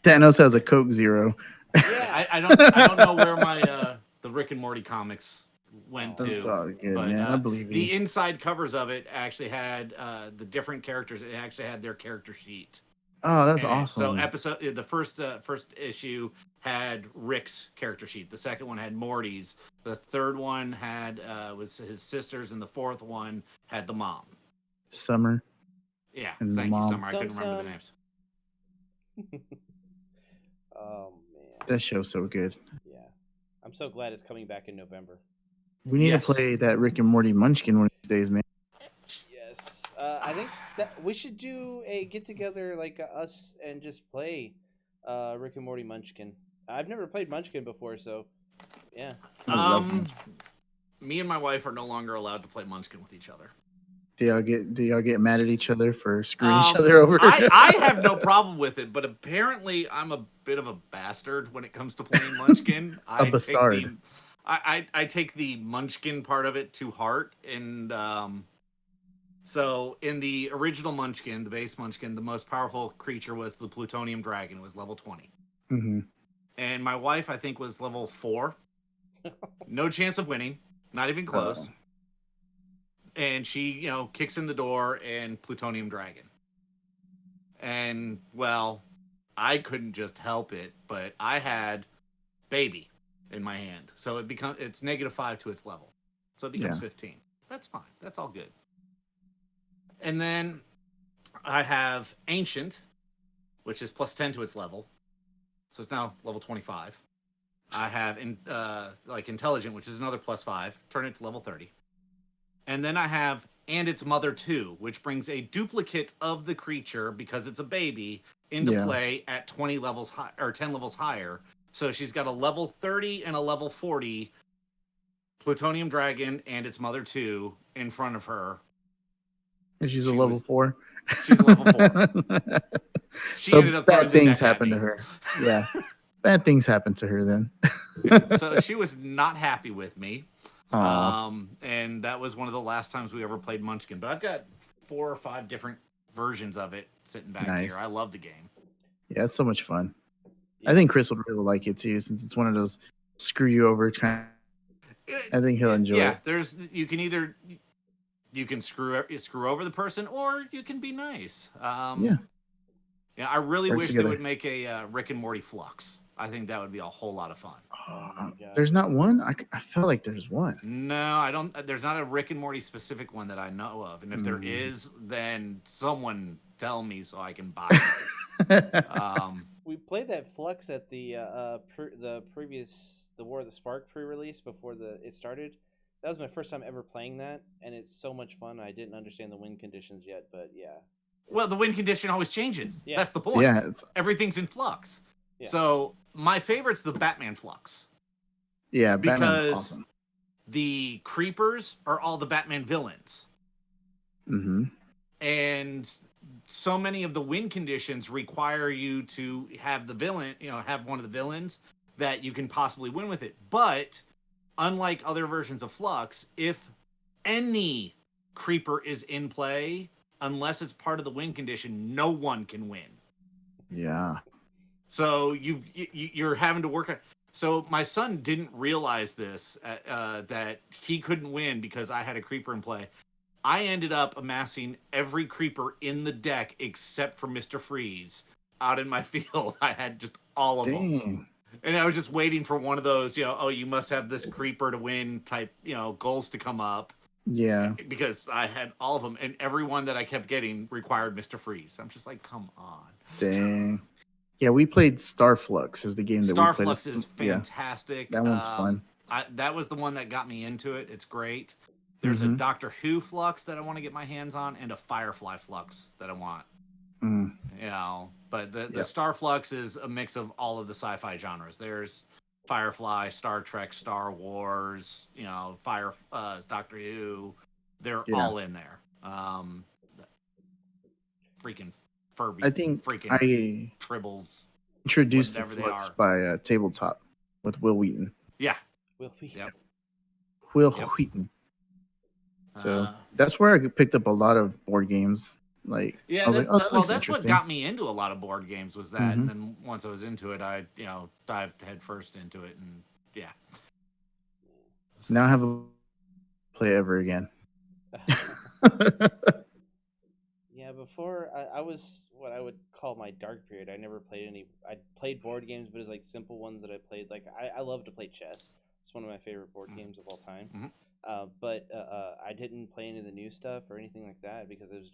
Thanos has a Coke 0. Yeah, I don't know where my the Rick and Morty comics went to. That's all good, but, man. I believe you. The inside covers of it actually had the different characters. It actually had their character sheet. Oh, that's awesome. So the first issue had Rick's character sheet. The second one had Morty's. The third one had was his sister's, and the fourth one had the mom. Summer. Yeah, thank you, Summer. I couldn't remember the names. Oh man, that show's so good. Yeah, I'm so glad it's coming back in November. We need to play that Rick and Morty Munchkin one of these days, man. Yes, I think that we should do a get together like us and just play Rick and Morty Munchkin. I've never played Munchkin before, so yeah. Me and my wife are no longer allowed to play Munchkin with each other. Do y'all get mad at each other for screwing each other over? I have no problem with it, but apparently I'm a bit of a bastard when it comes to playing Munchkin. A bastard. I take the Munchkin part of it to heart, and so in the original Munchkin, the base Munchkin, the most powerful creature was the plutonium dragon. It was level 20. Mm-hmm. And my wife, I think, was level 4. No chance of winning, not even close. And she, kicks in the door and plutonium dragon. And, well, I couldn't just help it, but I had baby in my hand. So it's -5 to its level. So it becomes 15. That's fine. That's all good. And then I have ancient, which is +10 to its level. So it's now level 25. I have intelligent, which is another +5. Turn it to level 30. And then I have and its mother too, which brings a duplicate of the creature because it's a baby into play at 20 levels high or 10 levels higher. So she's got a level 30 and a level 40 plutonium dragon and its mother too in front of her. And she's a level 4. She's a level 4. So bad things happen to her. Yeah. Bad things happen to her then. So she was not happy with me. And that was one of the last times we ever played Munchkin. But I've got 4 or 5 different versions of it sitting back here. I love the game. Yeah, it's so much fun. I think Chris would really like it too, since it's one of those screw you over kind of, I think he'll enjoy it. Yeah, you can screw over the person, or you can be nice. Yeah, I really wish they would make a Rick and Morty Flux. I think that would be a whole lot of fun. There's not one? I feel like there's one. No, I don't. There's not a Rick and Morty specific one that I know of. And if there is, then someone tell me so I can buy it. We played that Flux at the previous War of the Spark pre-release before it started. That was my first time ever playing that, and it's so much fun. I didn't understand the win conditions yet, but yeah. Well, the win condition always changes. Yeah. That's the point. Yeah, everything's in flux. Yeah. So my favorite's the Batman Flux. Yeah, because awesome. The creepers are all the Batman villains. Mm-hmm. And so many of the win conditions require you to have the villain, have one of the villains that you can possibly win with it. But unlike other versions of Flux, if any creeper is in play, unless it's part of the win condition, no one can win. Yeah. So you're having to work on. So my son didn't realize this, that he couldn't win because I had a creeper in play. I ended up amassing every creeper in the deck except for Mr. Freeze out in my field. I had just all of them. And I was just waiting for one of those, you must have this creeper to win type, goals to come up. Yeah. Because I had all of them, and every one that I kept getting required Mr. Freeze. I'm just like, come on. Dang. Yeah, we played Starflux is the game that we played. Starflux is fantastic. Yeah, that one's fun. That was the one that got me into it. It's great. There's a Doctor Who Flux that I want to get my hands on, and a Firefly Flux that I want. But the Yep. Star Flux is a mix of all of the sci-fi genres. There's Firefly, Star Trek, Star Wars, Doctor Who. They're Yeah. all in there. Freaking Furby, I think freaking I Tribbles, introduced the whatever they Flux are. by Tabletop with Will Wheaton. Yeah. Will we? Yep. Will Yep. Wheaton. So that's where I picked up a lot of board games. Like, Yeah, I was like, oh, that looks that's what interesting. got me into a lot of board games was that, Mhm. and then once I was into it, I dived headfirst into it, and yeah. Now I have a play ever again. Yeah, before I was what I would call my dark period. I never played any. I played board games, but it's like simple ones that I played. Like I love to play chess. It's one of my favorite board games of all time. Mhm. But I didn't play any of the new stuff or anything like that because it was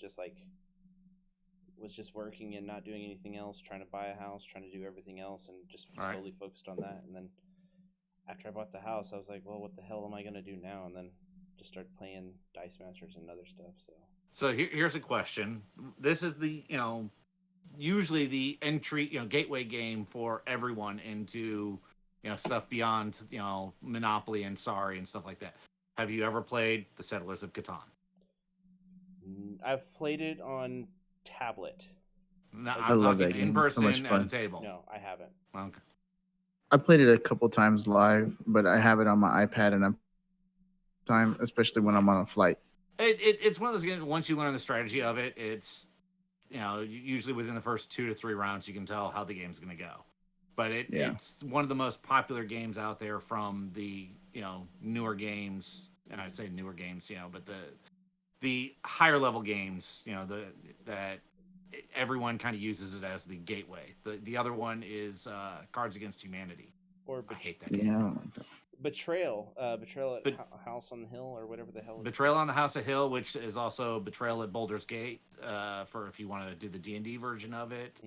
just working and not doing anything else, trying to buy a house, trying to do everything else, and just Right. solely focused on that. And then after I bought the house, I was like, well, what the hell am I gonna do now? And then just started playing Dice Masters and other stuff. So here's a question. This is the usually the entry gateway game for everyone into stuff beyond Monopoly and Sorry and stuff like that. Have you ever played the Settlers of Catan? I've played it on tablet. No, Like, I I'm love talking that game. in It's so person much at a fun. table. No, I haven't. Okay. I played it a couple times live, but I have it on my iPad and I'm especially when I'm on a flight. It's one of those games. Once you learn the strategy of it, it's usually within the first 2 to 3 rounds you can tell how the game's going to go. But it's one of the most popular games out there from the newer games, and I'd say newer games, but the higher level games, that everyone kind of uses it as the gateway. The other one is Cards Against Humanity. Or I hate that game. Yeah. Betrayal at House on the Hill or whatever the hell it's Betrayal called. on the House of Hill, which is also Betrayal at Baldur's Gate, for if you want to do the D&D version of it.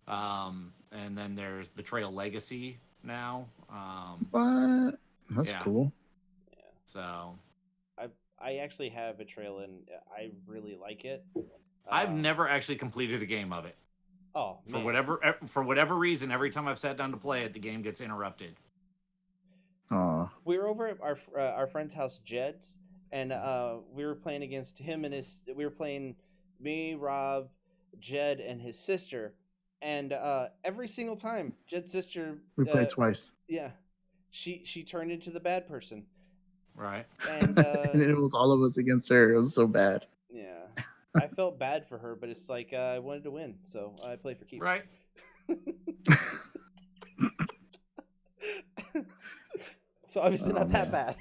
And then there's Betrayal Legacy now. But that's Yeah. cool. Yeah. So I actually have Betrayal and I really like it. I've never actually completed a game of it. Oh, For man. whatever reason, every time I've sat down to play it, the game gets interrupted. Aw. We were over at our friend's house, Jed's, and we were playing against him and his. We were playing me, Rob, Jed, and his sister, and every single time Jed's sister, We played twice. yeah, she turned into the bad person, Right. and And it was all of us against her. It was so bad. yeah, I felt bad for her, but it's like I wanted to win, so I played for keeps. Right. So obviously not that bad.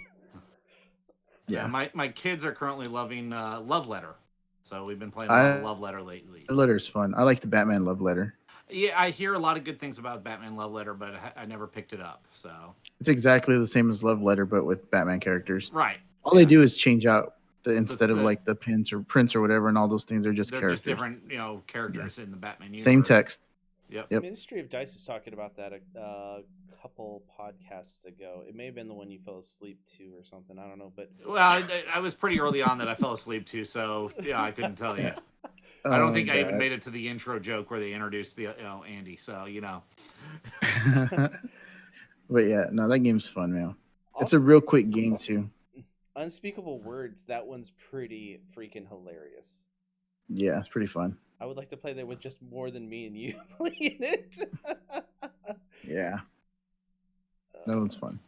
Yeah. My kids are currently loving Love Letter. So we've been playing a lot of Love Letter lately. Love Letter's fun. I like the Batman Love Letter. Yeah, I hear a lot of good things about Batman Love Letter, but I never picked it up. So It's exactly the same as Love Letter, but with Batman characters. right. All they do is change out instead of like the pins or prints or whatever, and all those things are just They're characters. just different, characters in the Batman universe. Same text. Yep. Ministry of Dice was talking about that a couple podcasts ago. It may have been the one you fell asleep to or something. I don't know, but well, I was pretty early on that I fell asleep to, so I couldn't tell you. I don't think I even made it to the intro joke where they introduced the Andy. So But yeah, no, that game's fun, man. It's Also, a real quick game too. Unspeakable Words. That one's pretty freaking hilarious. Yeah, it's pretty fun. I would like to play that with just more than me and you playing it. Yeah, that one's fun.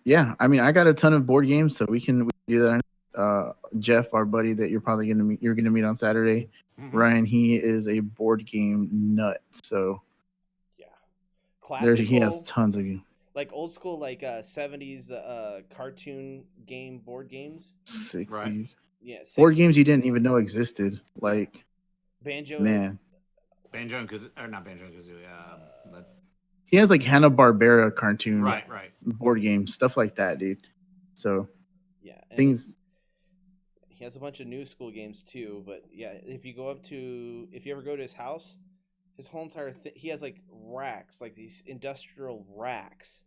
Yeah, I mean, I got a ton of board games, so we can do that. Jeff, our buddy that you're gonna meet on Saturday. Mm-hmm. Ryan, he is a board game nut, so yeah, classical. He has tons of you. Like old school, like 70s cartoon game board games. 60s. Right. Yeah, 60s. Board games you didn't even know existed, like Banjo. Man, Banjo and Kazooie, or not Banjo and Kazooie. He has like Hanna-Barbera cartoon, right, board games, stuff like that, dude. So yeah, things. He has a bunch of new school games too, but yeah, if you ever go to his house, his whole entire he has like racks, like these industrial racks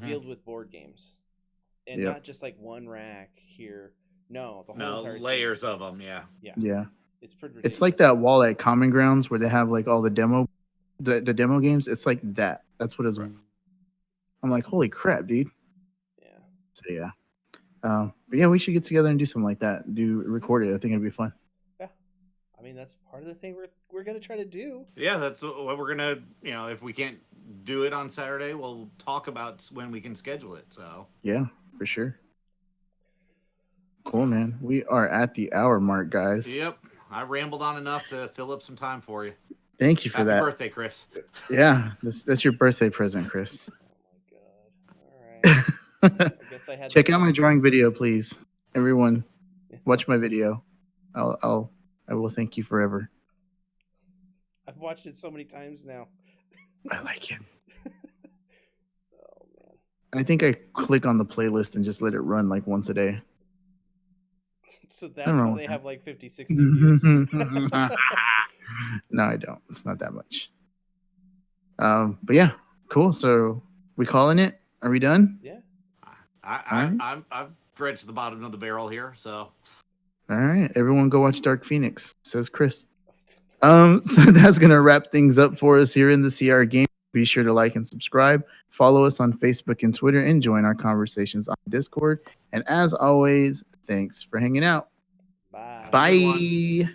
filled with board games, and not just like one rack here. No, the whole entire layers thing. of them. Yeah. Yeah. It's pretty ridiculous. It's like that wall at Common Grounds where they have like all the demo games. It's like that. That's what it's. Right. I'm like, holy crap, dude. Yeah. So yeah. But yeah, we should get together and do something like that. Record it. I think it'd be fun. Yeah. I mean, that's part of the thing we're gonna try to do. Yeah, that's what we're gonna. If we can't do it on Saturday, we'll talk about when we can schedule it. So yeah, for sure. Cool, man. We are at the hour mark, guys. Yep, I rambled on enough to fill up some time for you. Thank you for that. Happy birthday, Chris. Yeah, that's your birthday present, Chris. Oh my god! All right. I guess I had. Check out my drawing video, please. Everyone, watch my video. I will thank you forever. I've watched it so many times now. I like it. Oh man! I think I click on the playlist and just let it run like once a day. So that's why they have like 50, 60 views. No, I don't. It's not that much. But yeah, cool. So we calling it? Are we done? Yeah. I've dredged the bottom of the barrel here, so. All right, everyone, go watch Dark Phoenix. Says Chris. So that's gonna wrap things up for us here in the CR game. Be sure to like and subscribe. Follow us on Facebook and Twitter, and join our conversations on Discord. And as always, thanks for hanging out. Bye. Bye.